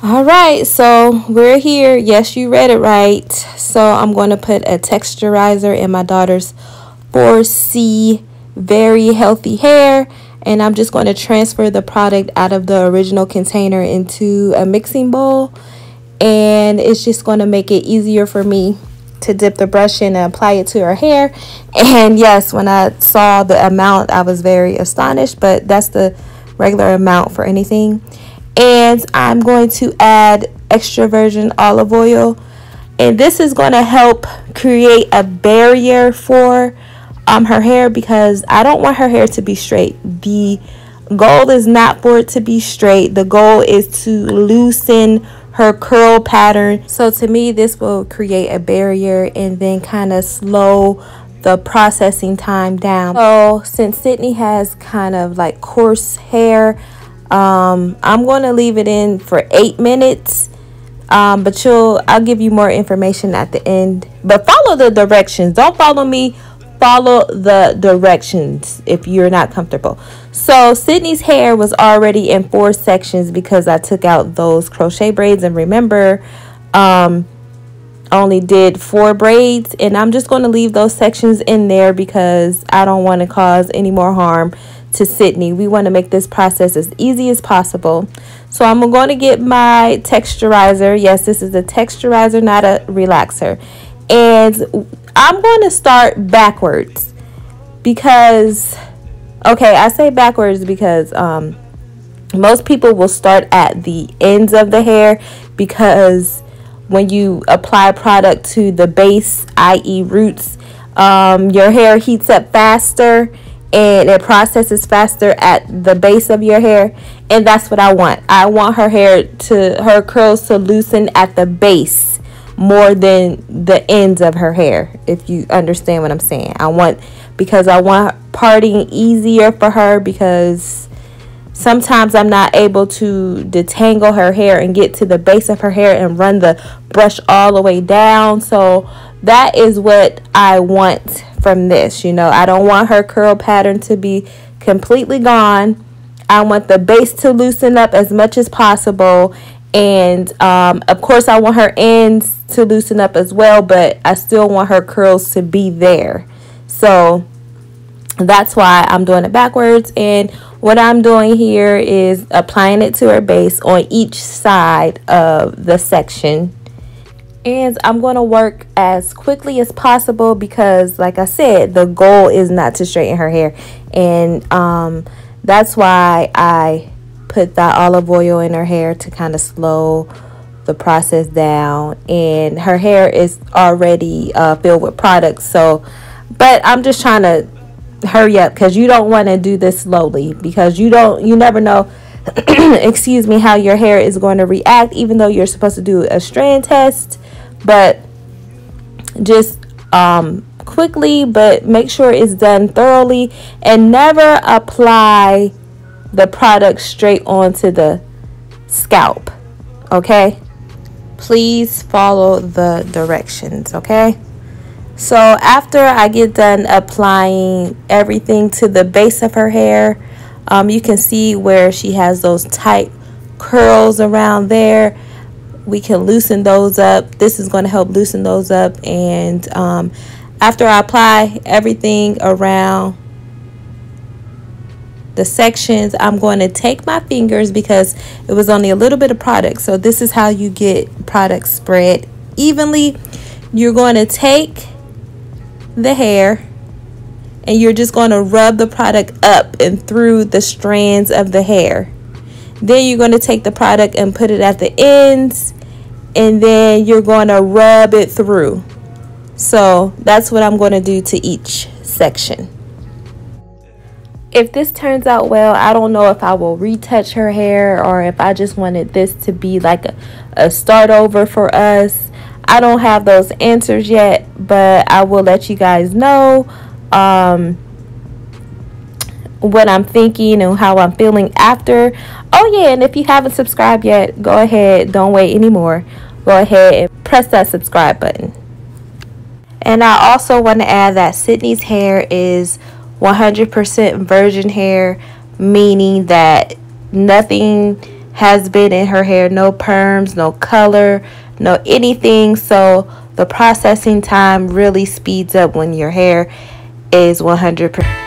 All right, so we're here. Yes, you read it right. So I'm going to put a texturizer in my daughter's 4C very healthy hair, and I'm just going to transfer the product out of the original container into a mixing bowl, and it's just going to make it easier for me to dip the brush in and apply it to her hair. And yes, when I saw the amount, I was very astonished, but that's the regular amount for anything. And I'm going to add extra virgin olive oil, and this is going to help create a barrier for her hair, because I don't want her hair to be straight. The goal is not for it to be straight. The goal is to loosen her curl pattern. So to me, this will create a barrier and then kind of slow the processing time down. So since Sydney has kind of like coarse hair, I'm going to leave it in for 8 minutes, but I'll give you more information at the end. But follow the directions. Don't follow me, follow the directions if you're not comfortable. So Sydney's hair was already in 4 sections because I took out those crochet braids, and remember, only did 4 braids, and I'm just going to leave those sections in there because I don't want to cause any more harm to Sydney. We want to make this process as easy as possible. So I'm going to get my texturizer. Yes, this is a texturizer, not a relaxer. And I'm going to start backwards because, okay, I say backwards because most people will start at the ends of the hair, because when you apply product to the base, i.e. roots, your hair heats up faster and it processes faster at the base of your hair, and that's what I want. I want her curls to loosen at the base more than the ends of her hair, if you understand what I'm saying. Because I want parting easier for her, because sometimes I'm not able to detangle her hair and get to the base of her hair and run the brush all the way down. So that is what I want from this. I don't want her curl pattern to be completely gone. I want the base to loosen up as much as possible, and of course I want her ends to loosen up as well, but I still want her curls to be there. So that's why I'm doing it backwards. And what I'm doing here is applying it to her base on each side of the section. And I'm going to work as quickly as possible because, like I said, the goal is not to straighten her hair. And that's why I put that olive oil in her hair to kind of slow the process down. And her hair is already filled with products. So, but I'm just trying to hurry up, because you don't want to do this slowly, because you never know excuse me, how your hair is going to react, even though you're supposed to do a strand test. But just quickly, but make sure it's done thoroughly, and never apply the product straight onto the scalp. Okay, please follow the directions. Okay, so after I get done applying everything to the base of her hair, you can see where she has those tight curls around there. We can loosen those up. This is going to help loosen those up. And after I apply everything around the sections, I'm going to take my fingers, because it was only a little bit of product. So this is how you get product spread evenly. You're going to take the hair and you're just going to rub the product up and through the strands of the hair. Then you're going to take the product and put it at the ends, and then you're going to rub it through. So that's what I'm going to do to each section. If this turns out well, I don't know if I will retouch her hair or if I just wanted this to be like a start over for us. I don't have those answers yet, but I will let you guys know what I'm thinking and how I'm feeling after. Oh yeah, and if you haven't subscribed yet, go ahead, don't wait anymore. Go ahead and press that subscribe button. And I also want to add that Sydney's hair is 100% virgin hair, meaning that nothing has been in her hair. No perms, no color, no anything. So the processing time really speeds up when your hair is 100%.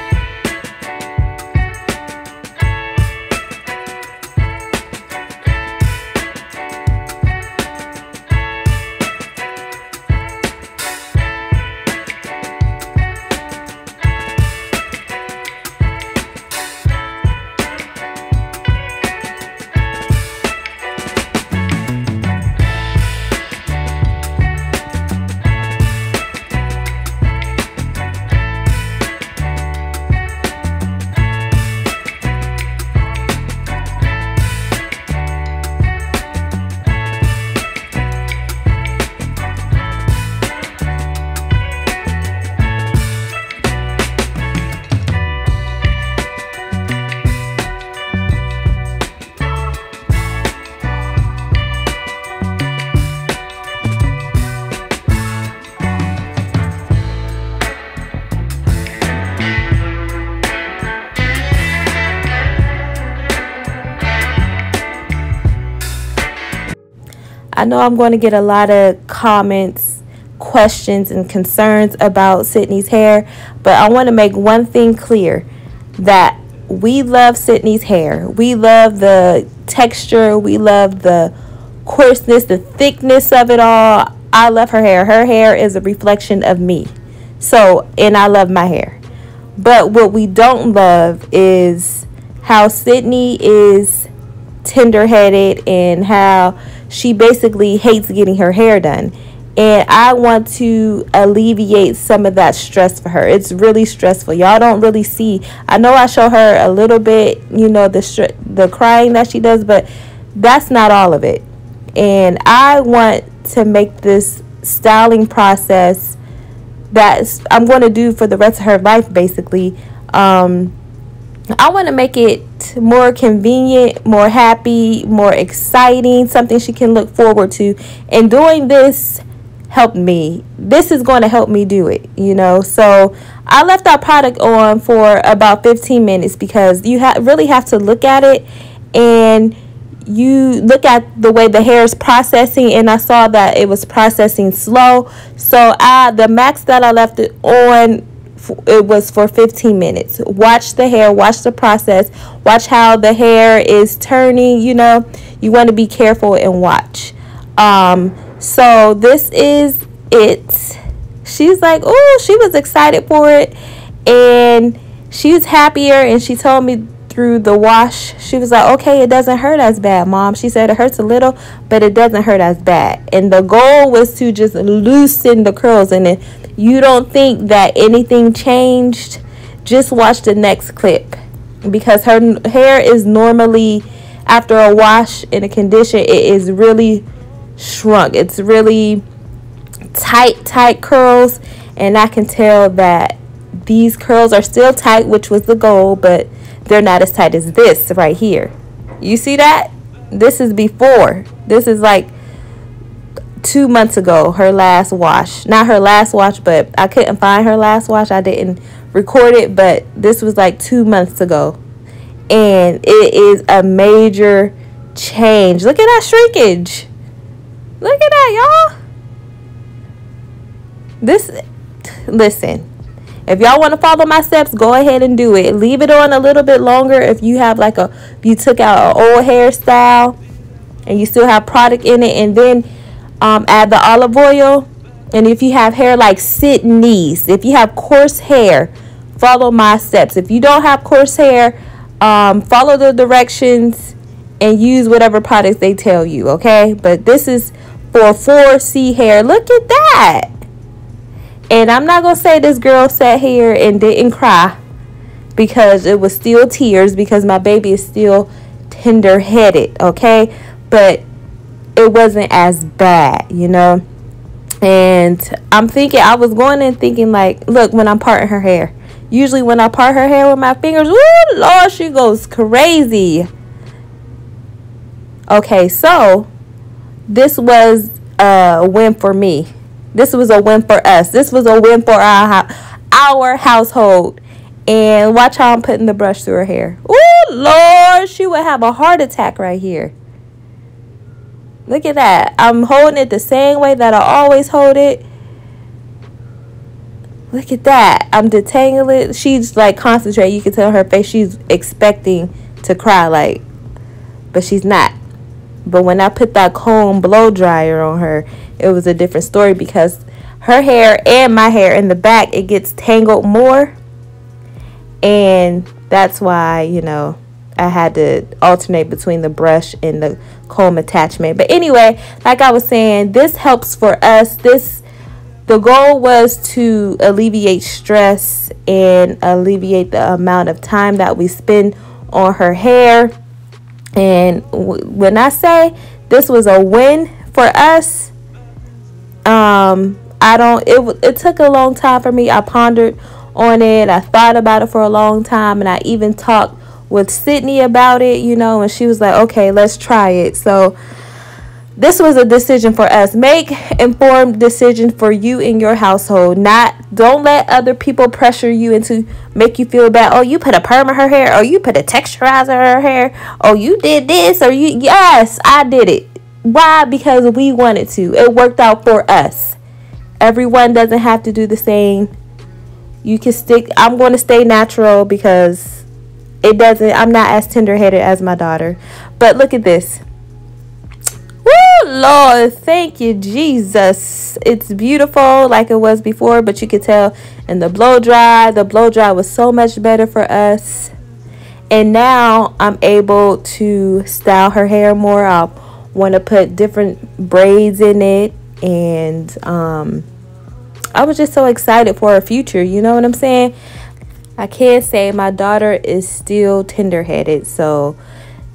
I know I'm going to get a lot of comments, questions, and concerns about Sydney's hair, but I want to make one thing clear, that we love Sydney's hair. We love the texture. We love the coarseness, the thickness of it all. I love her hair. Her hair is a reflection of me. So, and I love my hair. But what we don't love is how Sydney is tender-headed and how she basically hates getting her hair done. And I want to alleviate some of that stress for her. It's really stressful. Y'all don't really see. I know I show her a little bit, you know, the crying that she does, but that's not all of it. And I want to make this styling process that I'm going to do for the rest of her life, basically. I want to make it more convenient, more happy, more exciting, something she can look forward to. And doing this helped me. This is going to help me do it, you know. So I left our product on for about 15 minutes because you really have to look at it, and you look at the way the hair is processing, and I saw that it was processing slow. So the max that I left it on, it was for 15 minutes. Watch the hair, watch the process, watch how the hair is turning. You know, you want to be careful and watch. So this is it. She's like, oh, she was excited for it, and she was happier, and she told me through the wash, she was like, okay, it doesn't hurt as bad, Mom. She said it hurts a little, but it doesn't hurt as bad. And the goal was to just loosen the curls. And if you don't think that anything changed, just watch the next clip, because her hair is normally, after a wash and a condition, it is really shrunk. It's really tight curls, and I can tell that these curls are still tight, which was the goal, but they're not as tight as this right here. You see that? This is before. This is like 2 months ago, her last wash. Not her last wash, but I couldn't find her last wash. I didn't record it, but this was like 2 months ago. And it is a major change. Look at that shrinkage. Look at that, y'all. Listen. If y'all want to follow my steps, go ahead and do it. Leave it on a little bit longer if you have you took out an old hairstyle and you still have product in it, and then add the olive oil. And if you have hair like Sydney's, if you have coarse hair, follow my steps. If you don't have coarse hair, follow the directions and use whatever products they tell you, okay? But this is for 4C hair. Look at that. And I'm not going to say this girl sat here and didn't cry, because it was still tears, because my baby is still tender-headed, okay? But it wasn't as bad, you know? And I was going in thinking, like, look, when I'm parting her hair. Usually when I part her hair with my fingers, ooh, Lord, she goes crazy. Okay, so this was a win for me. This was a win for us. This was a win for our household. And watch how I'm putting the brush through her hair. Oh, Lord, she would have a heart attack right here. Look at that. I'm holding it the same way that I always hold it. Look at that. I'm detangling. She's like concentrating. You can tell her face. She's expecting to cry, like, but she's not. But when I put that comb blow dryer on her, it was a different story, because her hair and my hair in the back, it gets tangled more. And that's why, you know, I had to alternate between the brush and the comb attachment. But anyway, like I was saying, this helps for us. The goal was to alleviate stress and alleviate the amount of time that we spend on her hair. And when I say this was a win for us, it took a long time for me. I pondered on it. I thought about it for a long time, and I even talked with Sydney about it, you know, and she was like, okay, let's try it. So this was a decision for us. Make informed decision for you in your household. Don't let other people pressure you into make you feel bad. Oh, you put a perm in her hair. Oh, you put a texturizer in her hair. Oh, you did this. Or yes, I did it. Why? Because we wanted to. It worked out for us. Everyone doesn't have to do the same. You can I'm going to stay natural because I'm not as tender-headed as my daughter. But look at this. Woo, Lord, thank you, Jesus. It's beautiful like it was before, but you could tell in the blow dry was so much better for us. And now I'm able to style her hair more. I want to put different braids in it. And I was just so excited for her future. You know what I'm saying? I can say my daughter is still tender-headed, so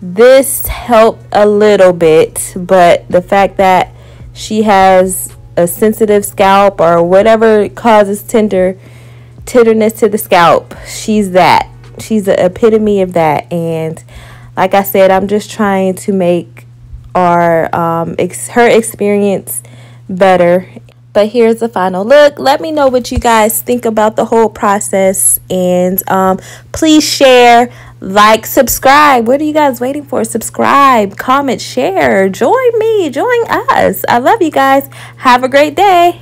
this helped a little bit. But the fact that she has a sensitive scalp or whatever causes tenderness to the scalp, she's the epitome of that. And like I said, I'm just trying to make her experience better. But here's the final look. Let me know what you guys think about the whole process. And please share, like, subscribe. What are you guys waiting for? Subscribe, comment, share. Join me. Join us. I love you guys. Have a great day.